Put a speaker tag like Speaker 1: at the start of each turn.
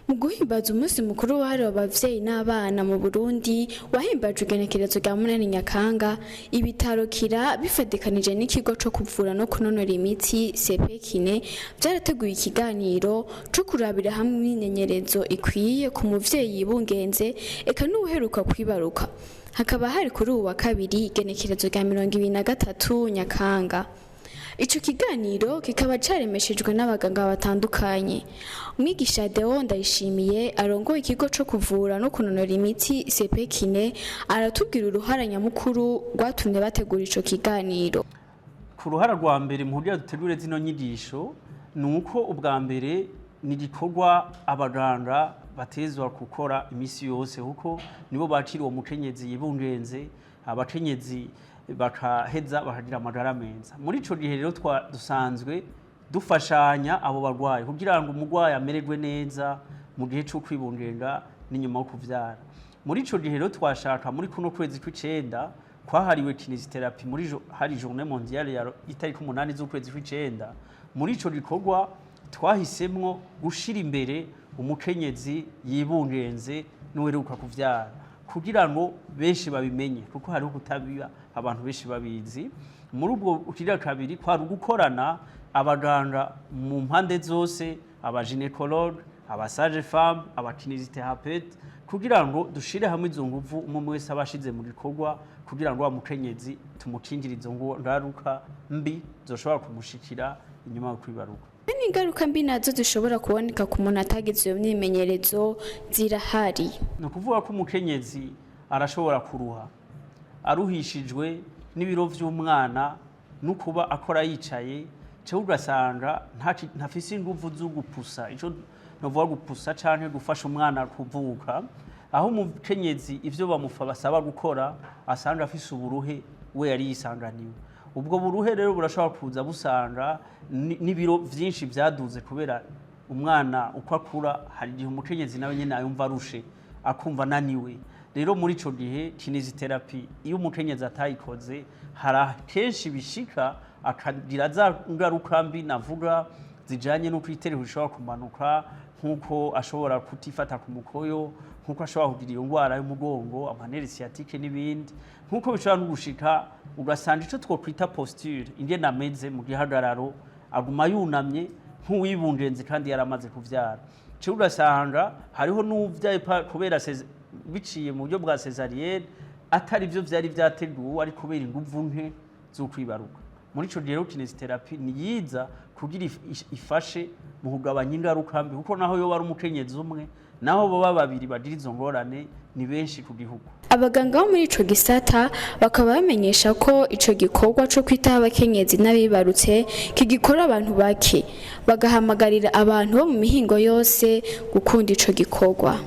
Speaker 1: Mu guhimbaza umunsi mukuru wahariwe abavyeyi n'abana mu Burundi wahimbajwe igenekerezo rya 8 Nyakanga, ibitaro Kira bifadikanije n'ikigo co kuvura no kunonora imitsi CPKine byarateguye ikiganiro co kurabira hamwe imyimenyerezo ikwiye ku muvyeyi bibungenze eka n'uheruka kwibaruka. Hakaba hari kuri uwa kabiri igenekerezo rya 23 Nyakanga. Ico kiganiro kikaba caremeshejwe n'abaganga batandukanye. Umwigisha Deo Ndayishimiye arongoye ikigo co kuvura no kunonora imitsi CPKine aratubwira uruhara nyamukuru rwatumye bategura ico kiganiro.
Speaker 2: Ku ruhara rwa mbere mu buryo dutegure zino nyigisho nuko ubwa mbere ni gikorwa abaganga batezwa gukora imisi yose kuko nibo bakiri uwo mukenyezi yibungenze, abakenyezi bakaheza bakagira amagara meza. Muri ico gihe rero dusanzwe dufashanya abo barwayi kugira ngo umurwayi amererwe neza mu gihe cyo kwibungenga n'inyuma yo kuvyara. Muri ico gihe rero twashaka muri kuno kwezi kw'icenda kwahariwe kinesiterapi muri hari journée mondiale ya itariki 8 z'ukwezi kw'icenda. Muri ico gikorwa twahisemwo gushira imbere umukenyezi yibungenze n'uheruka kuvyara kugira ngo benshi babimenye kuko hari kutabiba abantu benshi babizi. Muri ubwo ukira kabiri kwari gukorana abaganga mu mpande zose, abaginekologe, abasage femme, abakinesiterapeute kugira ngo dushire hamwe izo nguvu umwe wese abashize mu gikorwa kugira ngo amukenyezi tumukingire izo ngaruka mbi zoshobora kumushikira inyuma yo kwibaruka.
Speaker 1: Ingaruka mbi nazo zishobora kuboneka ku muntu atagize iyo myimenyerezo zirahari.
Speaker 2: No kuvuga ko umukenyezi arashobora kuruha aruhishijwe n'ibiro vy'umwana nukuba akora yicaye cyo ugasanga ntafise inguvu zo gupusa ico novuga gupusa canke gufasha umwana kuvuka, aho umukenyezi ivyo bamufa basaba gukora asanga afise uburuhe we yari yisanganiwe. Ubwo buruhe rero burashobora kuza busanga n'ibiro vyinshi vyaduze kubera umwana uko akura hari igihe umukenyezi nawe nyene ayumva arushe akumva naniwe. Rero muri ico gihe kinesiterapi iyo umukenyezi atayikoze hari kenshi bishika akagira za ngaruka mbi navuga zijanye no kwiterera bishobora kumanuka nkuko ashobora kutifata ku mukoyo, nkuko ashobora kugira iyo ngwara y'umugongo, amanere sciatique n'ibindi, nkuko bishobora no gushika ugasanga ico twokwita posture ingene ameze mu gihagararo aguma yunamye nk'uwibungenze kandi yaramaze kuvyara. Cyo ugasanga hariho n'uvyaye kubera biciye mu buryo bwa cesarienne atari byo vyari vyateguwe ari kubera inguvu nke zo kwibaruka. Muri ico gihe kinesiterapi ni yiza kugira ifashe mu kugabanya ingaruka mbi kuko naho yo bari umukenyezi umwe naho bo babiri bagira izo ngorane ni benshi ku gihugu.
Speaker 1: Abaganga bo muri ico gisata bakaba bamenyesha ko ico gikorwa co kwitaho abakenyezi n'abibarutse kigikora abantu bake bagahamagarira abantu bo mu mihingo yose gukunda ico gikorwa.